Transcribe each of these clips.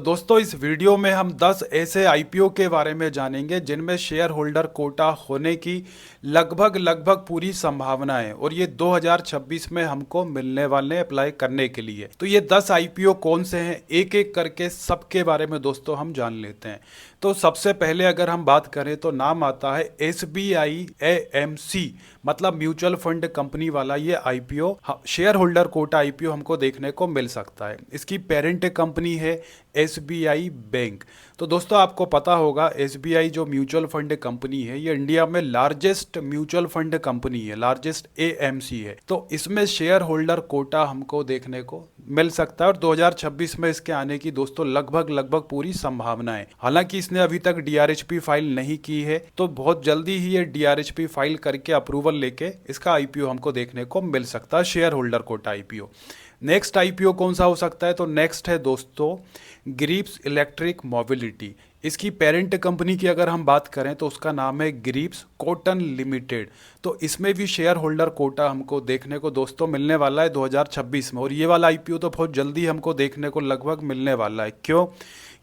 दोस्तों इस वीडियो में हम 10 ऐसे आईपीओ के बारे में जानेंगे जिनमें शेयर होल्डर कोटा होने की लगभग पूरी संभावना है और ये 2026 में हमको मिलने वाले हैं अप्लाई करने के लिए। तो ये 10 आईपीओ कौन से हैं, एक एक करके सबके बारे में दोस्तों हम जान लेते हैं। तो सबसे पहले अगर हम बात करें तो नाम आता है SBI AMC, मतलब म्यूचुअल फंड कंपनी वाला ये IPO, share holder quota IPO हमको देखने को मिल सकता है। इसकी पेरेंट कंपनी है SBI बैंक। तो दोस्तों आपको पता होगा SBI जो म्यूचुअल फंड कंपनी है ये इंडिया में लार्जेस्ट म्यूचुअल फंड कंपनी है, लार्जेस्ट AMC है। तो इसमें शेयर होल्डर कोटा हमको देखने को मिल सकता है और 2026 में इसके आने की दोस्तों लगभग पूरी संभावना है। हालांकि इसने अभी तक DRHP फाइल नहीं की है, तो बहुत जल्दी ही ये DRHP फाइल करके अप्रूवल लेके इसका आईपीओ हमको देखने को मिल सकता है, share holder quota IPO. Next IPO कौन सा हो सकता है, तो नेक्स्ट है दोस्तों ग्रिप्स इलेक्ट्रिक मोबिलिटी। इसकी पेरेंट कंपनी की अगर हम बात करें तो उसका नाम है ग्रिप्स कॉटन लिमिटेड। तो इसमें भी शेयर होल्डर कोटा हमको देखने को दोस्तों मिलने वाला है 2026 में, और ये वाला आईपीओ तो बहुत जल्दी हमको देखने को लगभग मिलने वाला है। क्यों?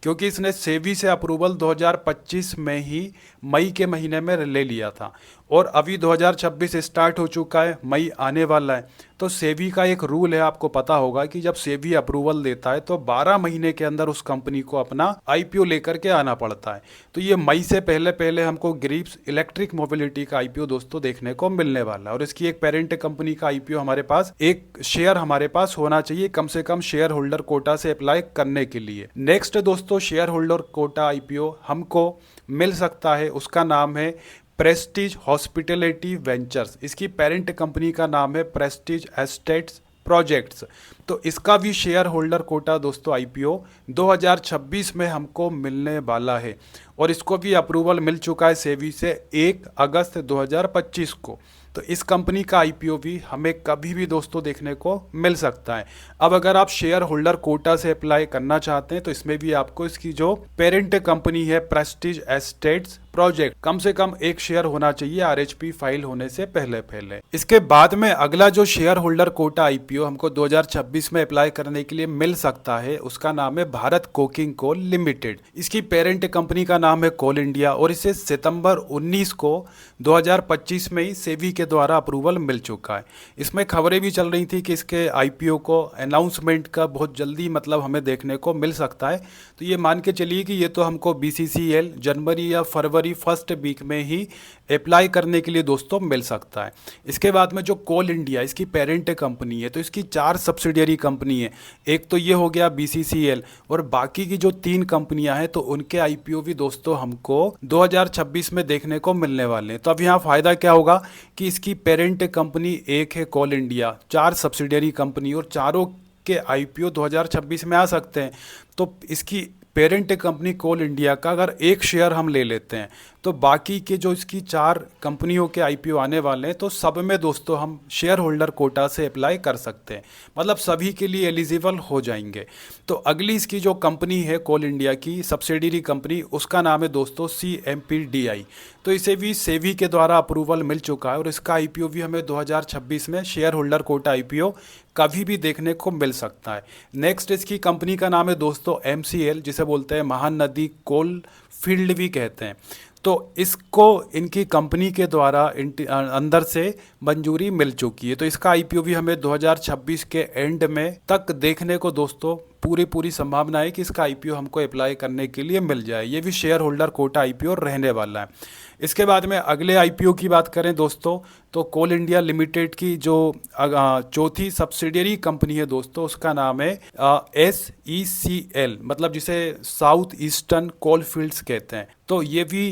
क्योंकि इसने सेबी से अप्रूवल 2025 में ही मई के महीने में ले लिया था और अभी 2026 स्टार्ट हो चुका है, मई आने वाला है। तो सेबी का एक रूल है, आपको पता होगा कि जब सेबी अप्रूवल देता है तो 12 महीने के अंदर उस कंपनी को अपना आईपीओ लेकर के आना पड़ता है। तो ये मई से पहले हमको ग्रिप्स इलेक्ट्रिक मोबिलिटी का आईपीओ दोस्तों देखने को मिलने वाला है और इसकी एक पेरेंट कंपनी का आईपीओ हमारे पास, एक शेयर हमारे पास होना चाहिए कम से कम शेयर होल्डर कोटा से अप्लाई करने के लिए। नेक्स्ट दोस्तों शेयर होल्डर कोटा आईपीओ हमको मिल सकता है, उसका नाम है प्रेस्टीज हॉस्पिटैलिटी वेंचर्स। इसकी पेरेंट कंपनी का नाम है प्रेस्टीज एस्टेट्स प्रोजेक्ट्स। तो इसका भी शेयर होल्डर कोटा दोस्तों आईपीओ 2026 में हमको मिलने वाला है और इसको भी अप्रूवल मिल चुका है सेबी से 1 अगस्त 2025 को। तो इस कंपनी का आईपीओ भी हमें कभी भी दोस्तों देखने को मिल सकता है। अब अगर आप शेयर होल्डर कोटा से अप्लाई करना चाहते हैं तो इसमें भी आपको इसकी जो पेरेंट कंपनी है प्रेस्टीज एस्टेट्स प्रोजेक्ट, कम से कम एक शेयर होना चाहिए RHP फाइल होने से पहले। इसके बाद में अगला जो शेयर होल्डर कोटा आईपीओ हमको 2026 में अप्लाई करने के लिए मिल सकता है उसका नाम है भारत कोकिंग कोल लिमिटेड। इसकी पेरेंट कंपनी का नाम है कोल इंडिया और इसे सितंबर 19 को 2025 में ही सेबी के द्वारा अप्रूवल मिल चुका है। इसमें खबरें भी चल रही थी कि इसके आईपीओ को अनाउंसमेंट का बहुत जल्दी मतलब हमें देखने को मिल सकता है। तो ये मान के चलिए कि ये तो हमको BCCL जनवरी या फरवरी फर्स्ट वीक में ही अप्लाई करने के लिए दोस्तों मिल सकता है। इसके बाद में जो कोल इंडिया इसकी पेरेंट कंपनी है, तो इसकी 4 सब्सिडियरी कंपनी है। एक तो ये हो गया BCCL और बाकी की जो 3 कंपनियां हैं तो उनके आईपीओ भी दोस्तों हमको 2026 में देखने को मिलने वाले हैं। तो अब यहाँ फायदा क्या होगा कि इसकी पेरेंट कंपनी एक है कोल इंडिया, 4 सब्सिडियरी कंपनी और चारों के आईपीओ 2026 में आ सकते हैं। तो इसकी पेरेंट कंपनी कोल इंडिया का अगर एक शेयर हम ले लेते हैं तो बाकी के जो इसकी 4 कंपनियों के आईपीओ आने वाले हैं तो सब में दोस्तों हम शेयर होल्डर कोटा से अप्लाई कर सकते हैं, मतलब सभी के लिए एलिजिबल हो जाएंगे। तो अगली इसकी जो कंपनी है कोल इंडिया की सब्सिडियरी कंपनी, उसका नाम है दोस्तों CMPDI। तो इसे भी सेबी के द्वारा अप्रूवल मिल चुका है और इसका आईपीओ भी हमें 2026 में शेयर होल्डर कोटा आईपीओ कभी भी देखने को मिल सकता है। नेक्स्ट इसकी कंपनी का नाम है दोस्तों MCL, जिसे बोलते हैं महानदी कोल फील्ड भी कहते हैं। तो इसको इनकी कंपनी के द्वारा अंदर से मंजूरी मिल चुकी है। तो इसका आईपीओ भी हमें 2026 के एंड में तक देखने को दोस्तों पूरी संभावना है कि इसका आईपीओ हमको अप्लाई करने के लिए मिल जाए। ये भी शेयर होल्डर कोटा आईपीओ रहने वाला है। इसके बाद में अगले आईपीओ की बात करें दोस्तों तो कोल इंडिया लिमिटेड की जो चौथी सब्सिडियरी कंपनी है दोस्तों उसका नाम है SECL, मतलब जिसे साउथ ईस्टर्न कोल फील्ड्स कहते हैं। तो ये भी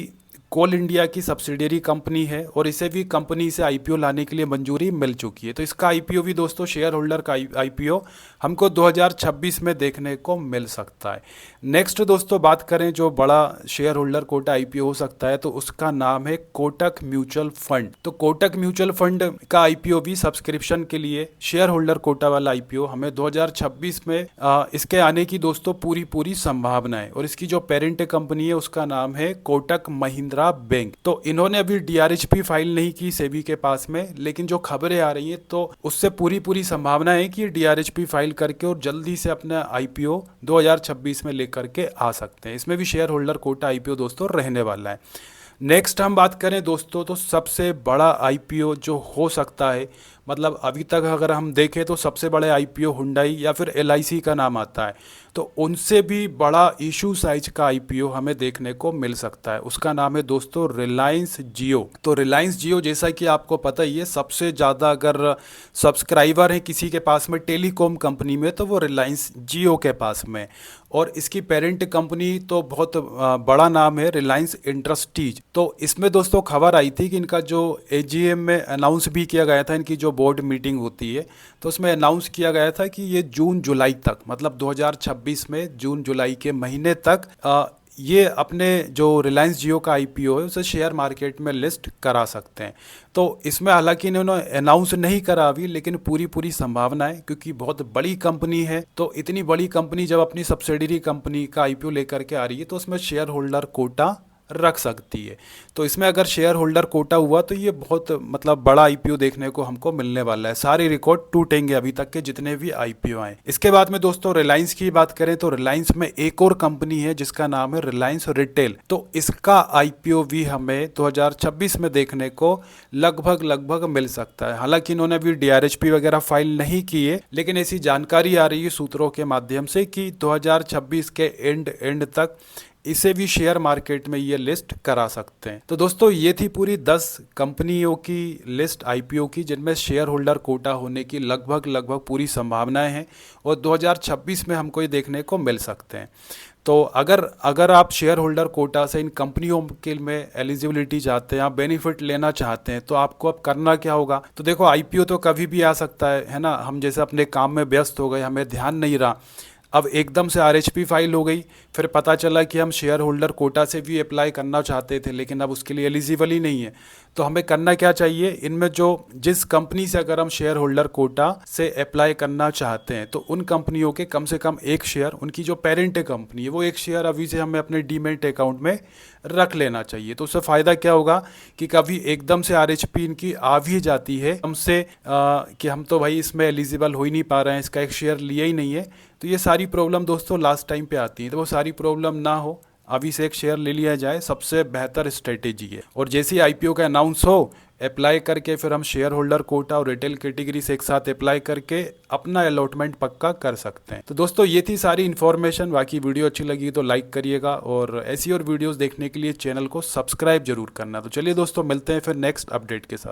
कोल इंडिया की सब्सिडियरी कंपनी है और इसे भी कंपनी से आईपीओ लाने के लिए मंजूरी मिल चुकी है। तो इसका आईपीओ भी दोस्तों शेयर होल्डर का आईपीओ हमको 2026 में देखने को मिल सकता है। नेक्स्ट दोस्तों बात करें जो बड़ा शेयर होल्डर कोटा आईपीओ हो सकता है तो उसका नाम है कोटक म्यूचुअल फंड। तो कोटक म्यूचुअल फंड का आईपीओ भी सब्सक्रिप्शन के लिए शेयर होल्डर कोटा वाला आईपीओ हमें 2026 में इसके आने की दोस्तों पूरी संभावना है और इसकी जो पेरेंट कंपनी है उसका नाम है कोटक महिंद्रा कैनरा बैंक। तो इन्होंने अभी DRHP फाइल नहीं की सेबी के पास में, लेकिन जो खबरें आ रही हैं तो उससे पूरी संभावना है कि DRHP फाइल करके और जल्दी से अपना IPO 2026 में लेकर के आ सकते हैं। इसमें भी शेयर होल्डर कोटा IPO दोस्तों रहने वाला है। नेक्स्ट हम बात करें दोस्तों तो सबसे बड़ा IPO जो हो सकता है, मतलब अभी तक अगर हम देखें तो सबसे बड़े IPO हुंडई या फिर LIC का नाम आता है, तो उनसे भी बड़ा इशू साइज का IPO हमें देखने को मिल सकता है। उसका नाम है दोस्तों रिलायंस जियो। तो रिलायंस जियो जैसा कि आपको पता ही है, सबसे ज़्यादा अगर सब्सक्राइबर है किसी के पास में टेलीकॉम कंपनी में तो वो रिलायंस जियो के पास में, और इसकी पेरेंट कंपनी तो बहुत बड़ा नाम है रिलायंस इंडस्ट्रीज। तो इसमें दोस्तों खबर आई थी कि इनका जो AGM में अनाउंस भी किया गया था, इनकी जो बोर्ड मीटिंग होती है तो उसमें अनाउंस किया गया था कि ये जून जुलाई तक, मतलब 2026 में जून जुलाई के महीने तक ये अपने जो रिलायंस जियो का IPO है उसे शेयर मार्केट में लिस्ट करा सकते हैं। तो इसमें हालांकि इन्होंने अनाउंस नहीं करा अभी, लेकिन पूरी संभावना है क्योंकि बहुत बड़ी कंपनी है। तो इतनी बड़ी कंपनी जब अपनी सब्सिडरी कंपनी का IPO लेकर के आ रही है तो उसमें शेयर होल्डर कोटा रख सकती है। तो इसमें अगर शेयर होल्डर कोटा हुआ तो ये बहुत मतलब बड़ा IPO देखने को हमको मिलने वाला है। सारे रिकॉर्ड टूटेंगे अभी तक के जितने भी IPO आए। इसके बाद में दोस्तों रिलायंस की बात करें तो रिलायंस में एक और कंपनी है जिसका नाम है रिलायंस रिटेल। तो इसका IPO भी हमें 2026 में देखने को लगभग मिल सकता है। हालांकि इन्होंने अभी DRHP वगैरह फाइल नहीं की है, लेकिन ऐसी जानकारी आ रही है सूत्रों के माध्यम से कि 2026 के एंड तक इसे भी शेयर मार्केट में ये लिस्ट करा सकते हैं। तो दोस्तों ये थी पूरी 10 कंपनियों की लिस्ट IPO की जिनमें शेयर होल्डर कोटा होने की लगभग पूरी संभावनाएं हैं और 2026 में हमको ये देखने को मिल सकते हैं। तो अगर आप शेयर होल्डर कोटा से इन कंपनियों के में एलिजिबिलिटी चाहते हैं, आप बेनिफिट लेना चाहते हैं, तो आपको अब करना क्या होगा। तो देखो IPO तो कभी भी आ सकता है ना। हम जैसे अपने काम में व्यस्त हो गए, हमें ध्यान नहीं रहा, अब एकदम से RHP फाइल हो गई, फिर पता चला कि हम शेयर होल्डर कोटा से भी अप्लाई करना चाहते थे लेकिन अब उसके लिए एलिजिबल ही नहीं है। तो हमें करना क्या चाहिए, इनमें जो जिस कंपनी से अगर हम शेयर होल्डर कोटा से अप्लाई करना चाहते हैं तो उन कंपनियों के कम से कम एक शेयर, उनकी जो पेरेंट कंपनी है वो एक शेयर अभी से हमें अपने डीमैट अकाउंट में रख लेना चाहिए। तो उससे फ़ायदा क्या होगा कि कभी एकदम से RHP इनकी आ भी जाती है हमसे कि हम तो भाई इसमें एलिजिबल हो ही नहीं पा रहे हैं, इसका एक शेयर लिया ही नहीं है, तो ये सारी प्रॉब्लम दोस्तों लास्ट टाइम पे आती है। तो वो सारी प्रॉब्लम ना हो, अभी से एक शेयर ले लिया जाए, सबसे बेहतर स्ट्रेटेजी है। और जैसे ही IPO का अनाउंस हो, अप्लाई करके फिर हम शेयर होल्डर कोटा और रिटेल कैटेगरी से एक साथ अप्लाई करके अपना अलॉटमेंट पक्का कर सकते हैं। तो दोस्तों ये थी सारी इन्फॉर्मेशन। बाकी वीडियो अच्छी लगी तो लाइक करिएगा और ऐसी और वीडियोस देखने के लिए चैनल को सब्सक्राइब जरूर करना। तो चलिए दोस्तों मिलते हैं फिर नेक्स्ट अपडेट के साथ।